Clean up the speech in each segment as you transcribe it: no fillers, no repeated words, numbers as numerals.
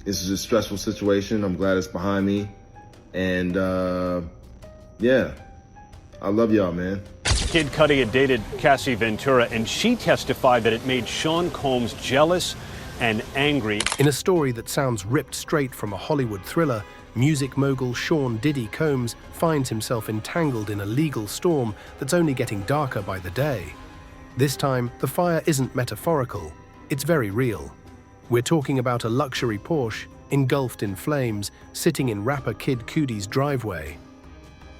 This is a stressful situation. I'm glad it's behind me. And yeah, I love y'all, man. Kid Cudi had dated Cassie Ventura, and she testified that it made Sean Combs jealous and angry. In a story that sounds ripped straight from a Hollywood thriller, music mogul Sean Diddy Combs finds himself entangled in a legal storm that's only getting darker by the day. This time, the fire isn't metaphorical, it's very real. We're talking about a luxury Porsche, engulfed in flames, sitting in rapper Kid Cudi's driveway.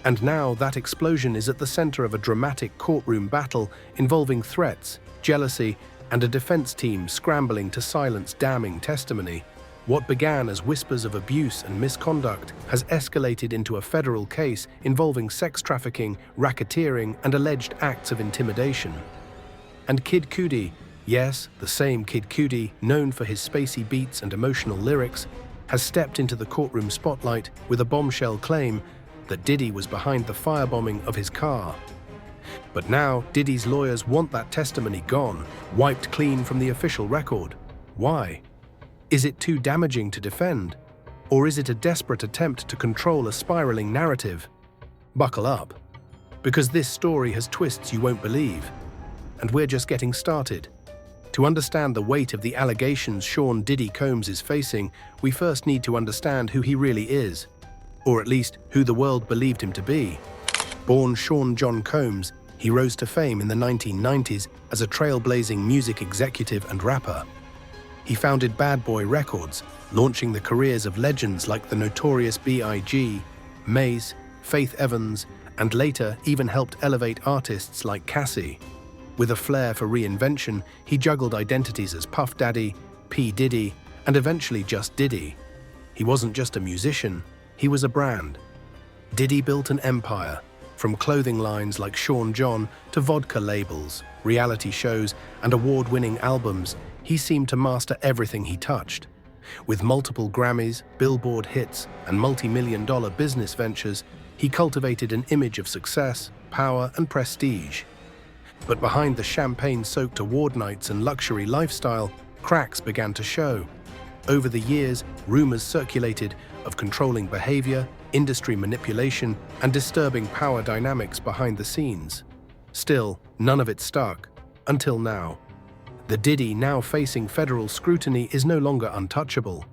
And now that explosion is at the center of a dramatic courtroom battle involving threats, jealousy, and a defense team scrambling to silence damning testimony. What began as whispers of abuse and misconduct has escalated into a federal case involving sex trafficking, racketeering, and alleged acts of intimidation. And Kid Cudi, yes, the same Kid Cudi, known for his spacey beats and emotional lyrics, has stepped into the courtroom spotlight with a bombshell claim that Diddy was behind the firebombing of his car. But now, Diddy's lawyers want that testimony gone, wiped clean from the official record. Why? Is it too damaging to defend? Or is it a desperate attempt to control a spiraling narrative? Buckle up, because this story has twists you won't believe. And we're just getting started. To understand the weight of the allegations Sean Diddy Combs is facing, we first need to understand who he really is. Or at least who the world believed him to be. Born Sean John Combs, he rose to fame in the 1990s as a trailblazing music executive and rapper. He founded Bad Boy Records, launching the careers of legends like the notorious B.I.G., Mace, Faith Evans, and later even helped elevate artists like Cassie. With a flair for reinvention, he juggled identities as Puff Daddy, P. Diddy, and eventually just Diddy. He wasn't just a musician, he was a brand. Diddy built an empire, from clothing lines like Sean John to vodka labels, reality shows, and award-winning albums. He seemed to master everything he touched. With multiple Grammys, Billboard hits, and multi-million-dollar business ventures, he cultivated an image of success, power, and prestige. But behind the champagne-soaked award nights and luxury lifestyle, cracks began to show. Over the years, rumors circulated of controlling behavior, industry manipulation, and disturbing power dynamics behind the scenes. Still, none of it stuck, until now. The Diddy now facing federal scrutiny is no longer untouchable.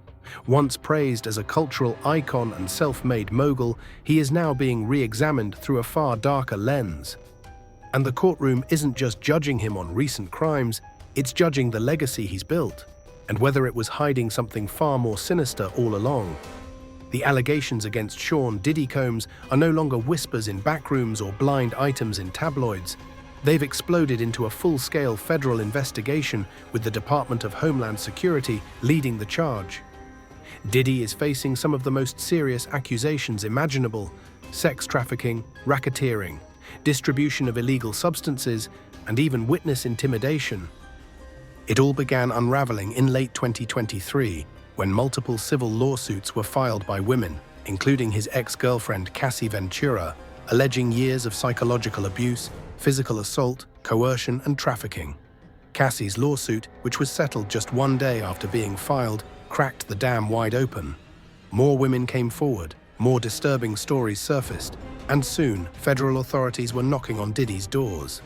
Once praised as a cultural icon and self-made mogul, he is now being re-examined through a far darker lens. And the courtroom isn't just judging him on recent crimes, it's judging the legacy he's built, and whether it was hiding something far more sinister all along. The allegations against Sean Diddy Combs are no longer whispers in backrooms or blind items in tabloids. They've exploded into a full-scale federal investigation with the Department of Homeland Security leading the charge. Diddy is facing some of the most serious accusations imaginable: sex trafficking, racketeering, distribution of illegal substances, and even witness intimidation. It all began unraveling in late 2023, when multiple civil lawsuits were filed by women, including his ex-girlfriend Cassie Ventura, alleging years of psychological abuse, physical assault, coercion, and trafficking. Cassie's lawsuit, which was settled just one day after being filed, cracked the dam wide open. More women came forward, more disturbing stories surfaced, and soon federal authorities were knocking on Diddy's doors.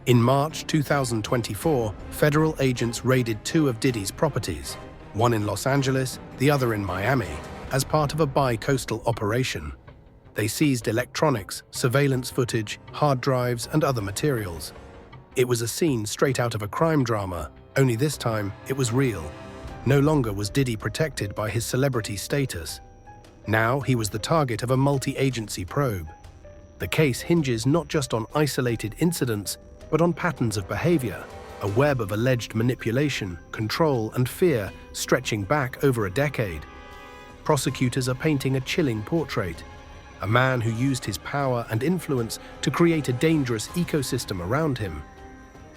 In March 2024, federal agents raided two of Diddy's properties, one in Los Angeles, the other in Miami, as part of a bi-coastal operation. They seized electronics, surveillance footage, hard drives, and other materials. It was a scene straight out of a crime drama, only this time it was real. No longer was Diddy protected by his celebrity status. Now he was the target of a multi-agency probe. The case hinges not just on isolated incidents, but on patterns of behavior, a web of alleged manipulation, control, and fear stretching back over a decade. Prosecutors are painting a chilling portrait. A man who used his power and influence to create a dangerous ecosystem around him,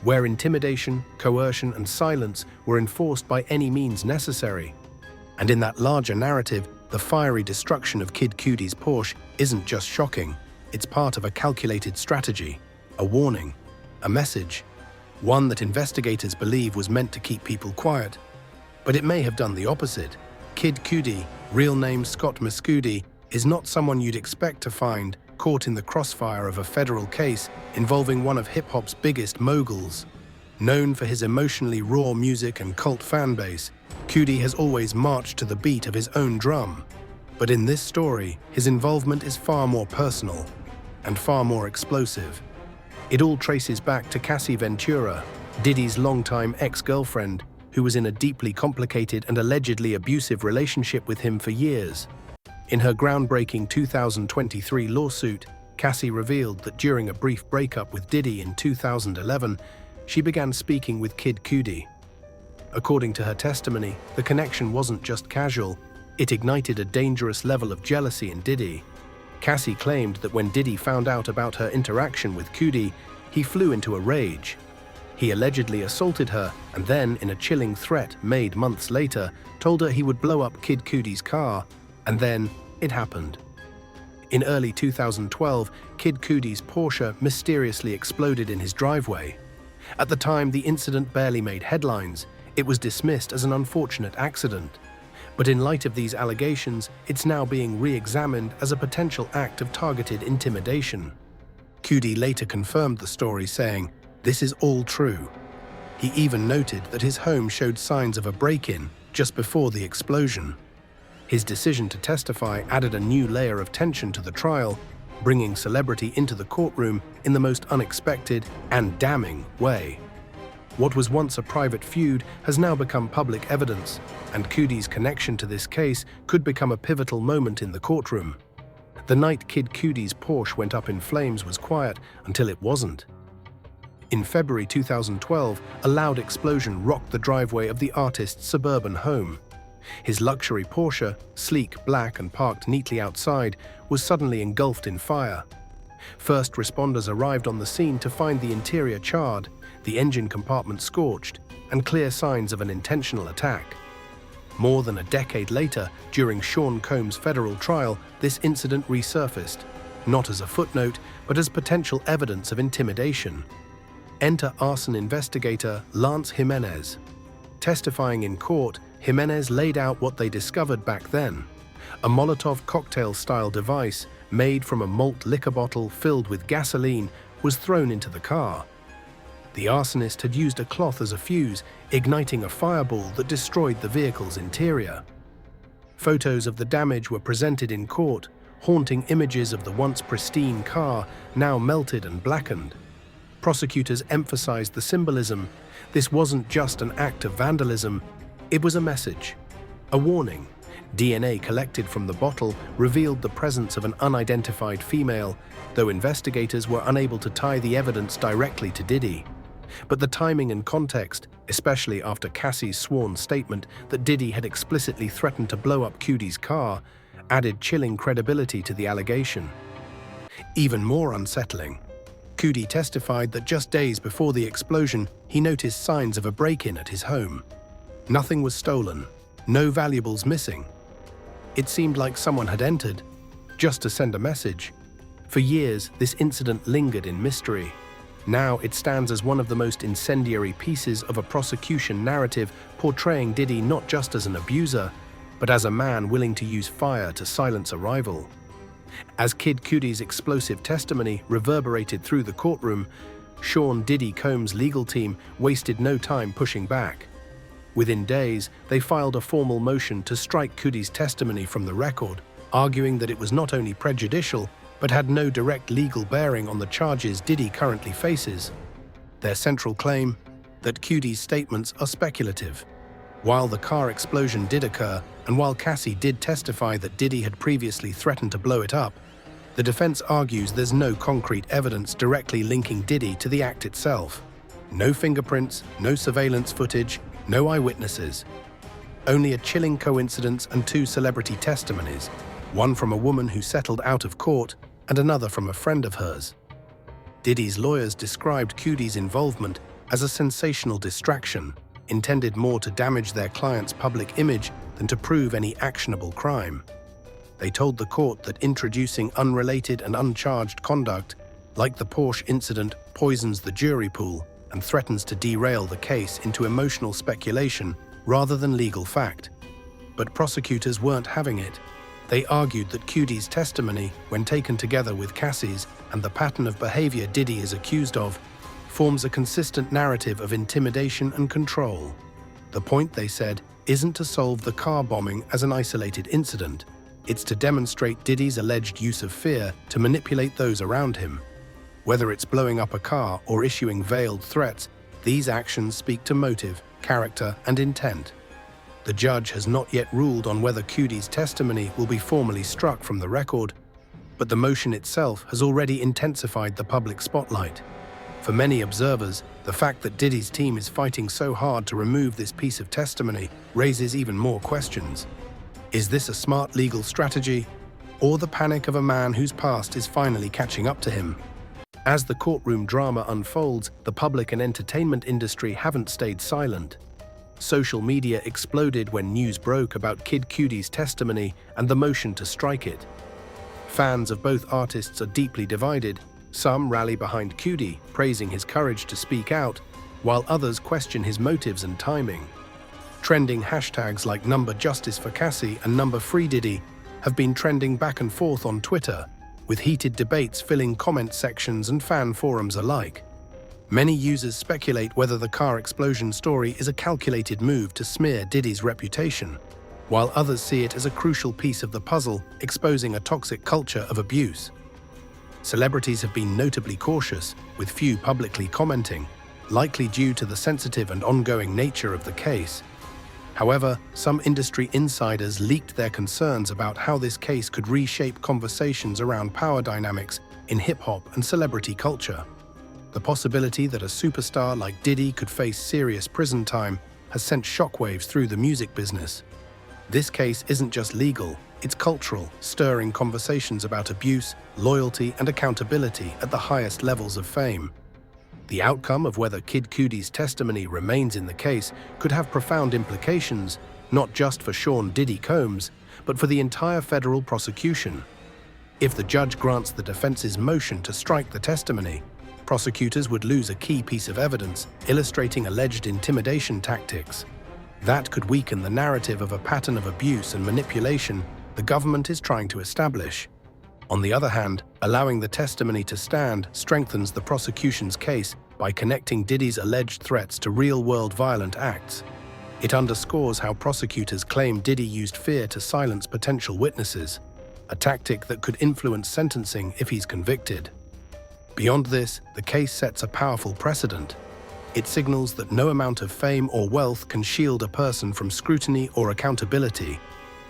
where intimidation, coercion, and silence were enforced by any means necessary. And in that larger narrative, the fiery destruction of Kid Cudi's Porsche isn't just shocking, it's part of a calculated strategy, a warning, a message, one that investigators believe was meant to keep people quiet. But it may have done the opposite. Kid Cudi, real name Scott Cudi, is not someone you'd expect to find caught in the crossfire of a federal case involving one of hip-hop's biggest moguls. Known for his emotionally raw music and cult fanbase, Cudi has always marched to the beat of his own drum. But in this story, his involvement is far more personal and far more explosive. It all traces back to Cassie Ventura, Diddy's longtime ex-girlfriend, who was in a deeply complicated and allegedly abusive relationship with him for years. In her groundbreaking 2023 lawsuit, Cassie revealed that during a brief breakup with Diddy in 2011, she began speaking with Kid Cudi. According to her testimony, the connection wasn't just casual, it ignited a dangerous level of jealousy in Diddy. Cassie claimed that when Diddy found out about her interaction with Cudi, he flew into a rage. He allegedly assaulted her and then, in a chilling threat made months later, told her he would blow up Kid Cudi's car, and then it happened. In early 2012, Kid Cudi's Porsche mysteriously exploded in his driveway. At the time, the incident barely made headlines. It was dismissed as an unfortunate accident. But in light of these allegations, it's now being re-examined as a potential act of targeted intimidation. Cudi later confirmed the story, saying, "This is all true." He even noted that his home showed signs of a break-in just before the explosion. His decision to testify added a new layer of tension to the trial, bringing celebrity into the courtroom in the most unexpected and damning way. What was once a private feud has now become public evidence, and Cudi's connection to this case could become a pivotal moment in the courtroom. The night Kid Cudi's Porsche went up in flames was quiet until it wasn't. In February 2012, a loud explosion rocked the driveway of the artist's suburban home. His luxury Porsche, sleek, black, and parked neatly outside, was suddenly engulfed in fire. First responders arrived on the scene to find the interior charred, the engine compartment scorched, and clear signs of an intentional attack. More than a decade later, during Sean Combs' federal trial, this incident resurfaced, not as a footnote, but as potential evidence of intimidation. Enter arson investigator Lance Jimenez. Testifying in court, Jimenez laid out what they discovered back then: a Molotov cocktail-style device made from a malt liquor bottle filled with gasoline was thrown into the car. The arsonist had used a cloth as a fuse, igniting a fireball that destroyed the vehicle's interior. Photos of the damage were presented in court, haunting images of the once pristine car, now melted and blackened. Prosecutors emphasized the symbolism. This wasn't just an act of vandalism, it was a message, a warning. DNA collected from the bottle revealed the presence of an unidentified female, though investigators were unable to tie the evidence directly to Diddy. But the timing and context, especially after Cassie's sworn statement that Diddy had explicitly threatened to blow up Cudi's car, added chilling credibility to the allegation. Even more unsettling, Cudi testified that just days before the explosion, he noticed signs of a break-in at his home. Nothing was stolen, no valuables missing. It seemed like someone had entered, just to send a message. For years, this incident lingered in mystery. Now it stands as one of the most incendiary pieces of a prosecution narrative portraying Diddy not just as an abuser, but as a man willing to use fire to silence a rival. As Kid Cudi's explosive testimony reverberated through the courtroom, Sean "Diddy" Combs' legal team wasted no time pushing back. Within days, they filed a formal motion to strike Cudi's testimony from the record, arguing that it was not only prejudicial, but had no direct legal bearing on the charges Diddy currently faces. Their central claim: that Cudi's statements are speculative. While the car explosion did occur, and while Cassie did testify that Diddy had previously threatened to blow it up, the defense argues there's no concrete evidence directly linking Diddy to the act itself. No fingerprints, no surveillance footage, no eyewitnesses. Only a chilling coincidence and two celebrity testimonies, one from a woman who settled out of court and another from a friend of hers. Diddy's lawyers described Cudi's involvement as a sensational distraction, intended more to damage their client's public image than to prove any actionable crime. They told the court that introducing unrelated and uncharged conduct, like the Porsche incident, poisons the jury pool and threatens to derail the case into emotional speculation rather than legal fact. But prosecutors weren't having it. They argued that Cudi's testimony, when taken together with Cassie's and the pattern of behavior Diddy is accused of, forms a consistent narrative of intimidation and control. The point, they said, isn't to solve the car bombing as an isolated incident. It's to demonstrate Diddy's alleged use of fear to manipulate those around him. Whether it's blowing up a car or issuing veiled threats, these actions speak to motive, character, and intent. The judge has not yet ruled on whether Cudi's testimony will be formally struck from the record, but the motion itself has already intensified the public spotlight. For many observers, the fact that Diddy's team is fighting so hard to remove this piece of testimony raises even more questions. Is this a smart legal strategy, or the panic of a man whose past is finally catching up to him? As the courtroom drama unfolds, the public and entertainment industry haven't stayed silent. Social media exploded when news broke about Kid Cudi's testimony and the motion to strike it. Fans of both artists are deeply divided. Some rally behind Cudi, praising his courage to speak out, while others question his motives and timing. Trending hashtags like #JusticeForCassie and #FreeDiddy have been trending back and forth on Twitter, with heated debates filling comment sections and fan forums alike. Many users speculate whether the car explosion story is a calculated move to smear Diddy's reputation, while others see it as a crucial piece of the puzzle exposing a toxic culture of abuse. Celebrities have been notably cautious, with few publicly commenting, likely due to the sensitive and ongoing nature of the case. However, some industry insiders leaked their concerns about how this case could reshape conversations around power dynamics in hip-hop and celebrity culture. The possibility that a superstar like Diddy could face serious prison time has sent shockwaves through the music business. This case isn't just legal, it's cultural, stirring conversations about abuse, loyalty, and accountability at the highest levels of fame. The outcome of whether Kid Cudi's testimony remains in the case could have profound implications, not just for Sean Diddy Combs, but for the entire federal prosecution. If the judge grants the defense's motion to strike the testimony, prosecutors would lose a key piece of evidence illustrating alleged intimidation tactics. That could weaken the narrative of a pattern of abuse and manipulation the government is trying to establish. On the other hand, allowing the testimony to stand strengthens the prosecution's case by connecting Diddy's alleged threats to real-world violent acts. It underscores how prosecutors claim Diddy used fear to silence potential witnesses, a tactic that could influence sentencing if he's convicted. Beyond this, the case sets a powerful precedent. It signals that no amount of fame or wealth can shield a person from scrutiny or accountability,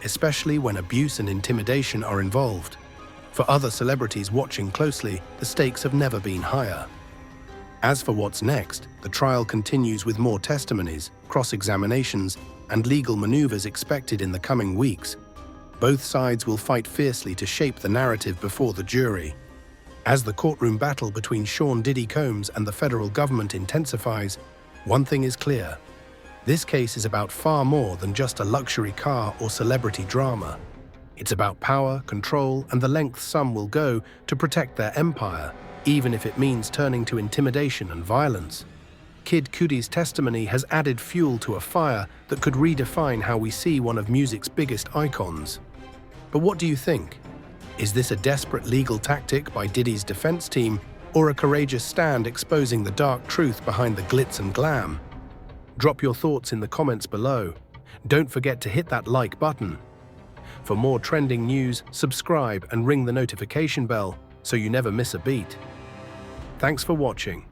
especially when abuse and intimidation are involved. For other celebrities watching closely, the stakes have never been higher. As for what's next, the trial continues with more testimonies, cross-examinations, and legal maneuvers expected in the coming weeks. Both sides will fight fiercely to shape the narrative before the jury. As the courtroom battle between Sean Diddy Combs and the federal government intensifies, one thing is clear. This case is about far more than just a luxury car or celebrity drama. It's about power, control, and the lengths some will go to protect their empire, even if it means turning to intimidation and violence. Kid Cudi's testimony has added fuel to a fire that could redefine how we see one of music's biggest icons. But what do you think? Is this a desperate legal tactic by Diddy's defense team, or a courageous stand exposing the dark truth behind the glitz and glam? Drop your thoughts in the comments below. Don't forget to hit that like button. For more trending news, subscribe and ring the notification bell so you never miss a beat. Thanks for watching.